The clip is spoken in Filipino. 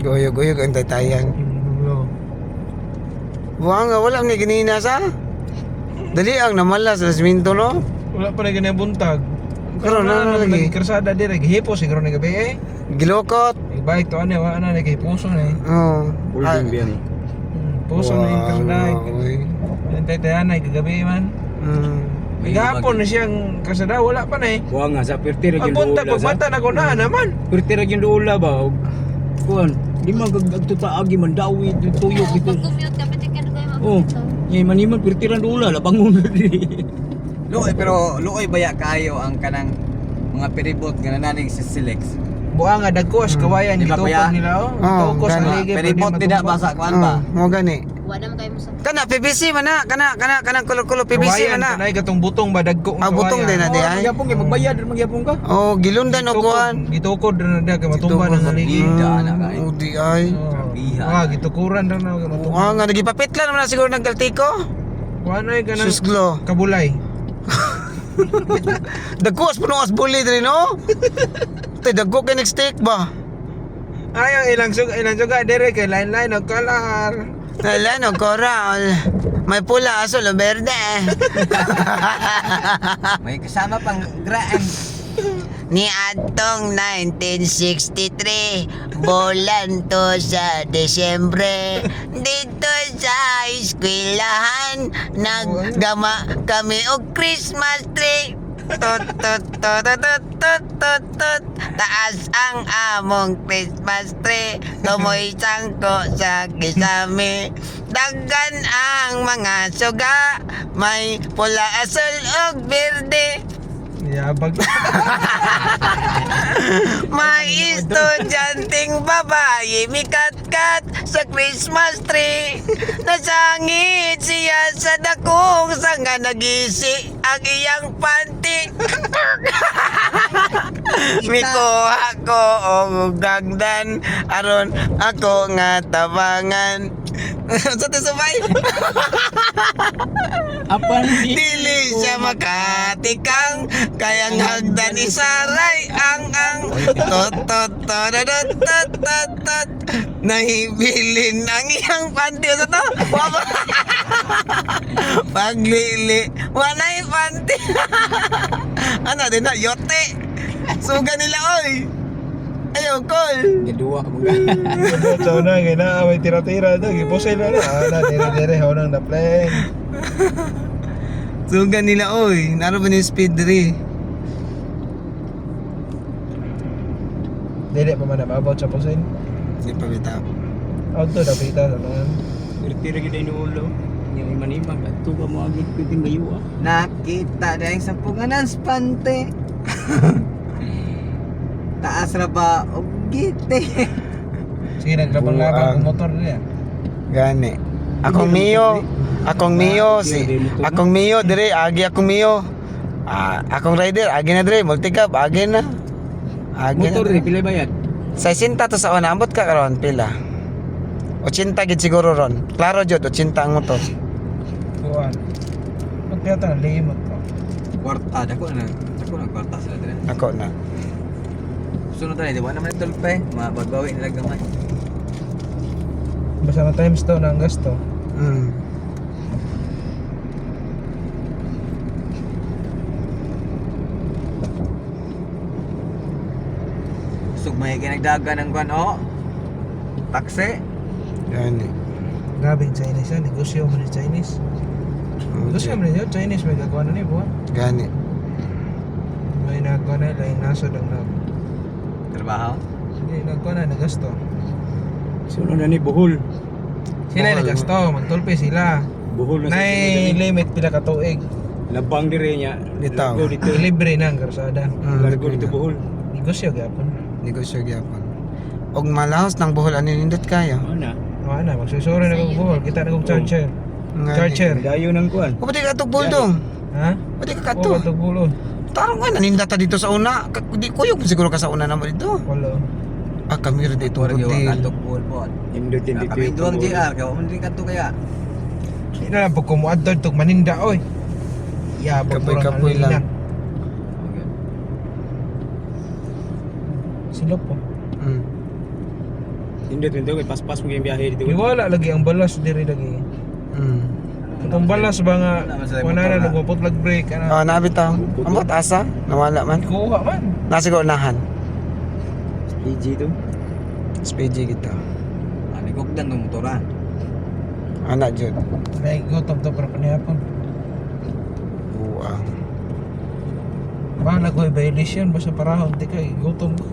Goyo-goyo ang tatayan. Buang nga wala ni ganina sa. Dali ang namalas sa siminto no. Wala pa na ganyan buntag. Karon na lagi. Karsada dire gihipo siguro ni gabi eh. Gilokot. Bike to ano wala na gihipuso na eh. Oh. Holding biyan eh. Puso na yung karsada. Taytayan na gagabi man. Gapon na siyang karsada wala pa na eh. Buang nga sa pertira Ang yung buntag doula sa. pagbata na ko na naman. Pertira yung doula ba? Kuan, di man gagtutaagi man dawi tuyok dito. Mag-commute ka, pati ka na kayo Oh, mapito. yay maniman pertira doula la bangon na di. Luoy pero luoy baya kayo ang kanang mga peribot nga naning si Silex. Buang nga dagkos kawayan Di ba, gitukod kuya? nila oh. Oh, Tukos ang gana. ligid. Peribot tidak basa kuan ba? Mo gani. Wala naman kayo mo sa... Kana PVC man na, kanang kulo-kulo PVC man na. Kanay katong butong ba dagko Ah, butong din na di ay. Magyapon kay magbayad magyapon ka. Oh, gilundan og kuan. Gitukod na na kay matumba na nga ligid. Linda na kay. Oh, di ay. Biha. Ah, gitukuran na na matumba. Ah, nga nagipapit lang naman na siguro ng galtiko. Kuan ay kanang Susglo. kabulay. Dagkos puno as bully diri no. Tay dagko kay next steak ba? Ayaw ilang suga dire kay line og color. Wala no coral. May pula, azul, o berde. May kasama pang graan. Ni atong 1963, bulan to sa Desyembre. Dito sa eskwelahan, naggama kami og Christmas tree. Tot tot tot tot tot tot tot. Taas ang among Christmas tree. Tumoy sangko sa kisame. Daggan ang mga suga. May pula, azul ug berde. Yabag. May estudyanteng babae mikat-kat sa Christmas tree. Nasangit siya sa dakong sanga nagisi ang iyang panty. Mikuha ko og gagdan aron ako nga tabangan. Sa tisubay. Apa ni? Dili siya makatikang kayang hagdan isaray ang tot tot tot tot tot tot tot nahibilin ang iyang panty sa to. Paglili wanay panty. Ano din na yote. Suga nila oy. Ayaw call. Kedua mga. So na kay na may tira-tira daw gipusay na na. Ana dire honang na plan. Suga nila oy. Naro ba ni speed diri? Dili pa man about sa pusin. Di pa bitaw. Auto na pita sa mga. Pertira gid ni ulo. Yay maniman adto ka mo agit ko tin bayo ah. Nakita dahil sa punganan spante. Taas ra ba og gite. Sige naglabang-labang ang motor niya. Gani. Akong Mio, akong Mio dire agi akong Mio. Akong rider agi na dire, multi-cab agi na. Agi Motor na. ni pila bayad? 60 to sa una, ambot ka karon pila. 80 gid siguro ron. Klaro jud 80 ang motor. Kuan. Magkata na limot ko. Kwarta dako na kwarta sila dire. Ako na. Sunod na di ba naman tulpe, mapagbawi nila gamay. Basta na times to ng gasto. Sug may ginagdagan ng kuan oh. Taksi. Gani. Grabe yung Chinese yan. Negosyo mo ni Chinese. Negosyo mo ni Chinese. May gagawa na niya buwan. Gani. May nagawa na laing nasod ang nag... Trabaho. Hindi, nagawa na nagasto. Sunod na ni Bohol. Sila Bawal. nagasto. Magtulpi sila. Bohol na Nay limit pila ka tuig. labang dire niya. Bitaw. Largo dito. Libre na ang karsada. Largo dito Bohol. Negosyo gapon. Negosyo gyapon. Og malahos ng buhol ani nindot kayo. Ana. Ano na, magsusuri na kong buhol. Kita na kong charger. Ngani. Charger. Dayo ng kuan. O pwede ka tugpol dong. Ha? Pwede ka Oo, kato. katog bulo. Tarong nga nanindata dito sa una. Di kuyog siguro ka sa una na mo dito. Walo. Kami rin dito Ito rin yung budil. katok buol po. Indutin dito. Kami duwang JR, kaya mo din kato kaya. Hindi na lang pag kumuadto itong maninda, oy. Yabog Kapoy-kapoy lang. Sila po. Hindi dito kay pas-pas mo yung biyahe dito. Iwala lagi ang balas diri lagi. Itong balas ba nga wala na nagpuputlag break Oh, ana. nabitaw. Ambot asa? Nawala man. Kuha man. Nasa ko unahan. PG to. SPG kita. Ani gugdan ng motoran. Anak jud. May gutom to para panihapon. Buang. Bahala ko violation basta parahon di kay gutom ko.